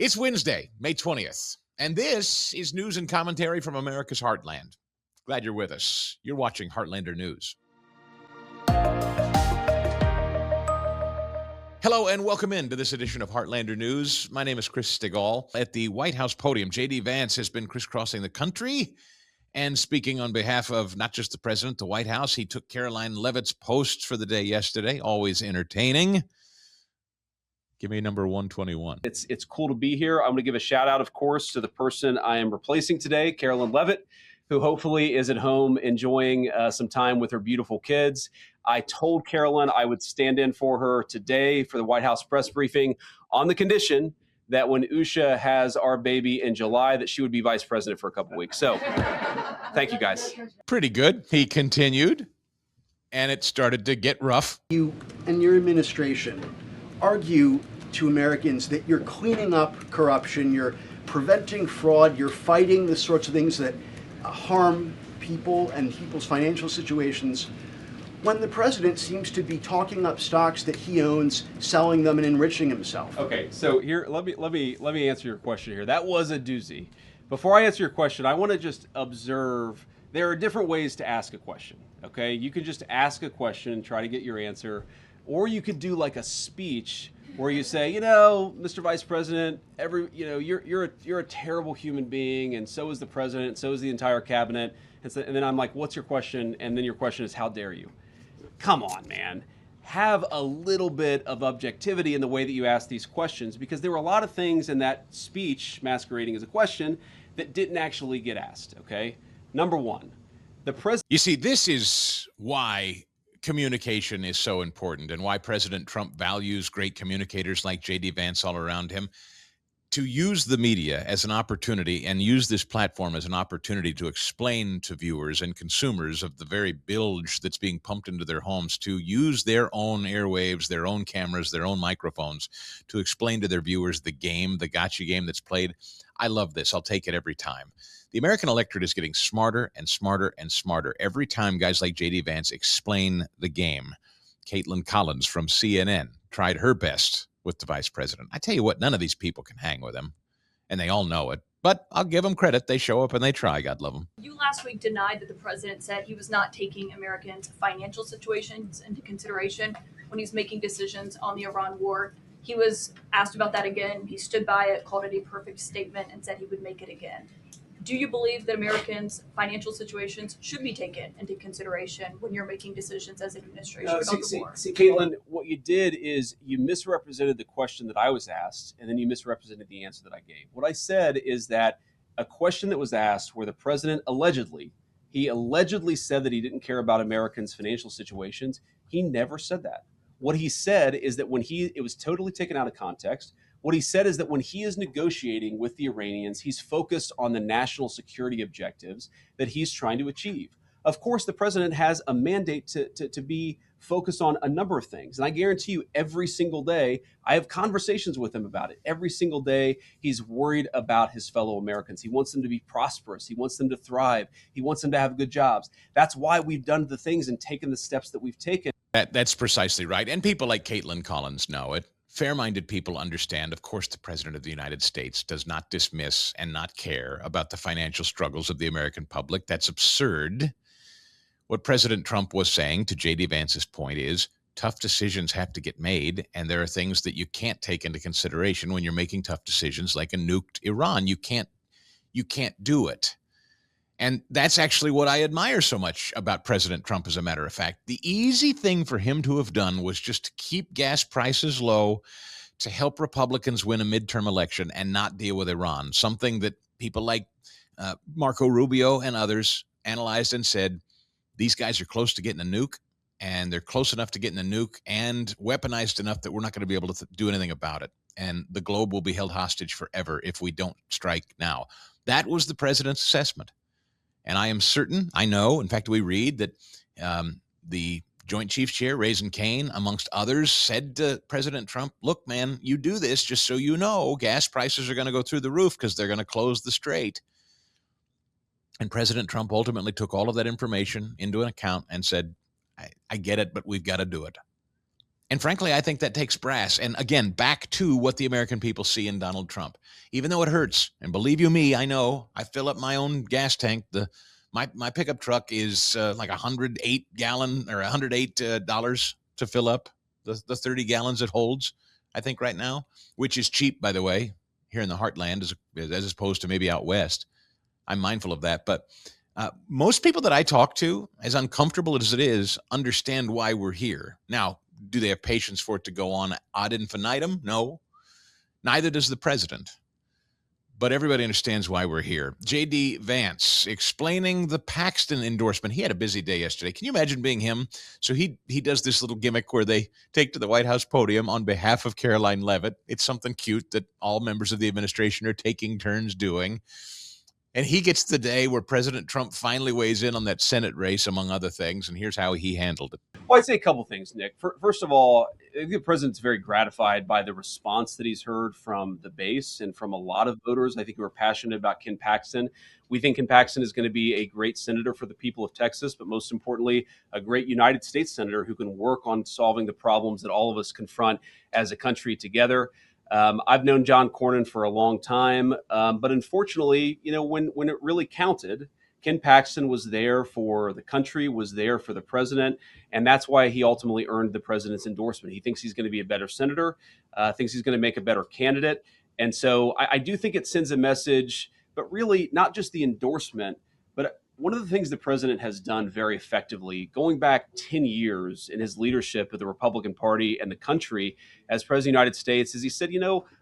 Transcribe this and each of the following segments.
It's Wednesday, May 20th, and this is news and commentary from America's Heartland. Glad you're with us. You're watching Heartlander News. Hello and welcome into this edition of Heartlander News. My name is Chris Stigall. At the White House podium, J.D. Vance has been crisscrossing the country and speaking on behalf of not just the president, the White House. He took Karoline Leavitt's posts for the day yesterday, always entertaining. Give me number 121. It's cool to be here. I'm going to give a shout out, of course, to the person I am replacing today, Karoline Leavitt, who hopefully is at home enjoying some time with her beautiful kids. I told Karoline I would stand in for her today for the White House press briefing on the condition that when Usha has our baby in July, that she would be vice president for a couple weeks. So thank you, guys. Pretty good. He continued, and it started to get rough. You and your administration argue to Americans that you're cleaning up corruption, you're preventing fraud, you're fighting the sorts of things that harm people and people's financial situations, when the president seems to be talking up stocks that he owns, selling them and enriching himself. Okay, so here, let me answer your question here. That was a doozy. Before I answer your question, I want to just observe there are different ways to ask a question. Okay, you can just ask a question and try to get your answer, or you could do like a speech where you say, Mr. Vice President, you're a terrible human being, and so is the president, and so is the entire cabinet. And then I'm like, what's your question? And then your question is, how dare you? Come on, man. Have a little bit of objectivity in the way that you ask these questions, because there were a lot of things in that speech masquerading as a question that didn't actually get asked, okay? Number one, the president... You see, this is why communication is so important and why President Trump values great communicators like J.D. Vance all around him. To use the media as an opportunity and use this platform as an opportunity to explain to viewers and consumers of the very bilge that's being pumped into their homes, to use their own airwaves, their own cameras, their own microphones to explain to their viewers the game, the gotcha game that's played. I love this. I'll take it every time. The American electorate is getting smarter and smarter and smarter every time guys like J.D. Vance explain the game. Kaitlan Collins from CNN tried her best with the vice president. I tell you what, none of these people can hang with him, and they all know it. But I'll give them credit. They show up and they try. God love them. You last week denied that the president said he was not taking Americans' financial situations into consideration when he's making decisions on the Iran war. He was asked about that again. He stood by it, called it a perfect statement, and said he would make it again. Do you believe that Americans' financial situations should be taken into consideration when you're making decisions as an administration about the war? See, Kaitlan, what you did is you misrepresented the question that I was asked, and then you misrepresented the answer that I gave. What I said is that a question that was asked where the president allegedly said that he didn't care about Americans' financial situations. He never said that. What he said is that it was totally taken out of context. What he said is that when he is negotiating with the Iranians, he's focused on the national security objectives that he's trying to achieve. Of course, the president has a mandate to be focused on a number of things. And I guarantee you every single day, I have conversations with him about it. Every single day, he's worried about his fellow Americans. He wants them to be prosperous. He wants them to thrive. He wants them to have good jobs. That's why we've done the things and taken the steps that we've taken. That's precisely right. And people like Kaitlan Collins know it. Fair-minded people understand, of course, the President of the United States does not dismiss and not care about the financial struggles of the American public. That's absurd. What President Trump was saying, to J.D. Vance's point, is tough decisions have to get made, and there are things that you can't take into consideration when you're making tough decisions like a nuked Iran. You can't do it. And that's actually what I admire so much about President Trump, as a matter of fact. The easy thing for him to have done was just to keep gas prices low, to help Republicans win a midterm election and not deal with Iran, something that people like Marco Rubio and others analyzed and said, these guys are close to getting a nuke, and they're close enough to getting a nuke and weaponized enough that we're not going to be able to do anything about it. And the globe will be held hostage forever if we don't strike now. That was the president's assessment. And I am certain, I know, in fact, we read that the Joint Chiefs Chair, Raising Cane, amongst others, said to President Trump, look, man, you do this just so you know gas prices are going to go through the roof because they're going to close the strait. And President Trump ultimately took all of that information into an account and said, I get it, but we've got to do it. And frankly, I think that takes brass. And again, back to what the American people see in Donald Trump. Even though it hurts, and believe you me, I know, I fill up my own gas tank. My pickup truck is like 108 gallon or $108 to fill up the 30 gallons it holds, I think right now, which is cheap, by the way, here in the heartland as opposed to maybe out west. I'm mindful of that. But most people that I talk to, as uncomfortable as it is, understand why we're here. Now, do they have patience for it to go on ad infinitum? No. Neither does the president. But everybody understands why we're here. J.D. Vance explaining the Paxton endorsement. He had a busy day yesterday. Can you imagine being him? So he does this little gimmick where they take to the White House podium on behalf of Karoline Leavitt. It's something cute that all members of the administration are taking turns doing. And he gets the day where President Trump finally weighs in on that Senate race, among other things. And here's how he handled it. Well, I'd say a couple things, Nick. First of all, I think the president's very gratified by the response that he's heard from the base and from a lot of voters, I think, who are passionate about Ken Paxton. We think Ken Paxton is going to be a great senator for the people of Texas, but most importantly, a great United States senator who can work on solving the problems that all of us confront as a country together. I've known John Cornyn for a long time, but unfortunately, when it really counted, Ken Paxton was there for the country, was there for the president, and that's why he ultimately earned the president's endorsement. He thinks he's going to be a better senator, thinks he's going to make a better candidate. And so I do think it sends a message, but really not just the endorsement, but one of the things the president has done very effectively, going back 10 years in his leadership of the Republican Party and the country as president of the United States, is he said,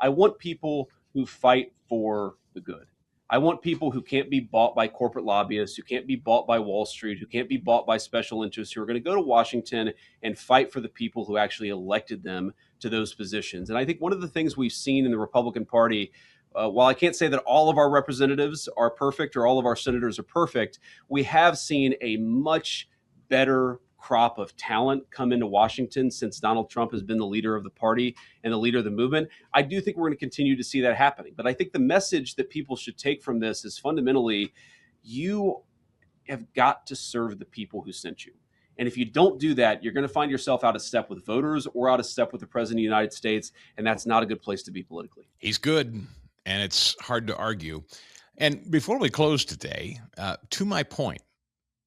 I want people who fight for the good. I want people who can't be bought by corporate lobbyists, who can't be bought by Wall Street, who can't be bought by special interests, who are going to go to Washington and fight for the people who actually elected them to those positions. And I think one of the things we've seen in the Republican Party, while I can't say that all of our representatives are perfect or all of our senators are perfect, we have seen a much better crop of talent come into Washington since Donald Trump has been the leader of the party and the leader of the movement. I do think we're going to continue to see that happening. But I think the message that people should take from this is fundamentally, you have got to serve the people who sent you. And if you don't do that, you're going to find yourself out of step with voters or out of step with the president of the United States. And that's not a good place to be politically. He's good, and it's hard to argue. And before we close today, to my point,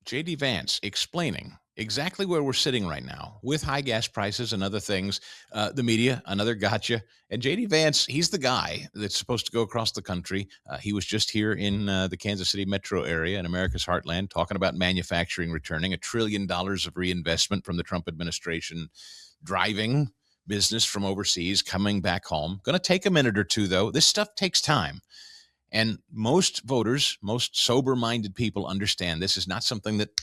J.D. Vance explaining exactly where we're sitting right now with high gas prices and other things. The media, another gotcha. And J.D. Vance, he's the guy that's supposed to go across the country. He was just here in the Kansas City metro area in America's heartland talking about manufacturing returning, $1 trillion of reinvestment from the Trump administration, driving business from overseas, coming back home. Going to take a minute or two, though. This stuff takes time. And most voters, most sober-minded people understand this is not something that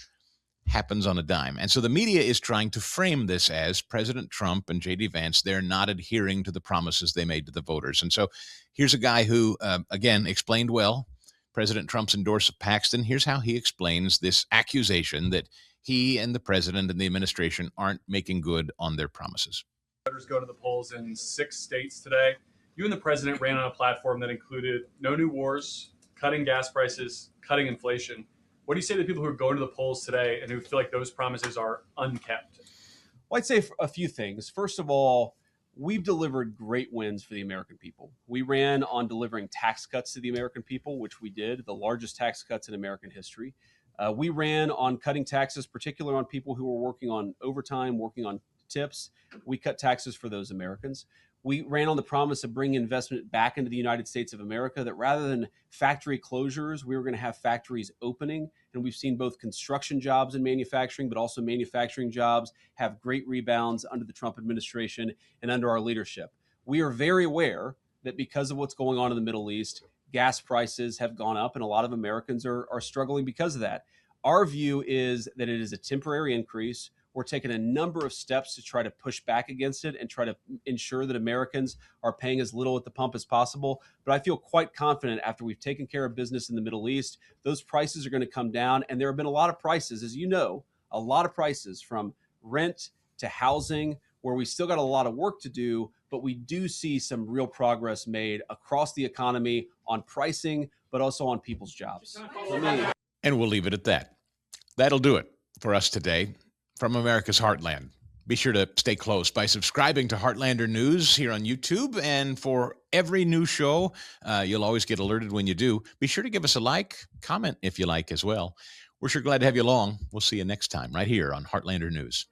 happens on a dime. And so the media is trying to frame this as President Trump and J.D. Vance, they're not adhering to the promises they made to the voters. And so here's a guy who, again, explained well President Trump's endorsement Paxton. Here's how he explains this accusation that he and the president and the administration aren't making good on their promises. Voters go to the polls in 6 states today. You and the president ran on a platform that included no new wars, cutting gas prices, cutting inflation. What do you say to people who are going to the polls today and who feel like those promises are unkept? Well, I'd say a few things. First of all, we've delivered great wins for the American people. We ran on delivering tax cuts to the American people, which we did, the largest tax cuts in American history. We ran on cutting taxes, particularly on people who were working on overtime, working on tips. We cut taxes for those Americans. We ran on the promise of bringing investment back into the United States of America, that rather than factory closures, we were going to have factories opening. And we've seen both construction jobs and manufacturing, but also manufacturing jobs have great rebounds under the Trump administration and under our leadership. We are very aware that because of what's going on in the Middle East, gas prices have gone up and a lot of Americans are struggling because of that. Our view is that it is a temporary increase. We're taking a number of steps to try to push back against it and try to ensure that Americans are paying as little at the pump as possible. But I feel quite confident after we've taken care of business in the Middle East, those prices are going to come down. And there have been a lot of prices, as you know, a lot of prices from rent to housing, where we still got a lot of work to do, but we do see some real progress made across the economy on pricing, but also on people's jobs. And we'll leave it at that. That'll do it for us today. From America's heartland, Be sure to stay close by subscribing to Heartlander News here on YouTube. And for every new show, you'll always get alerted when you do. Be sure to give us a like, comment if you like as well. We're sure glad to have you along. We'll see you next time right here on Heartlander News.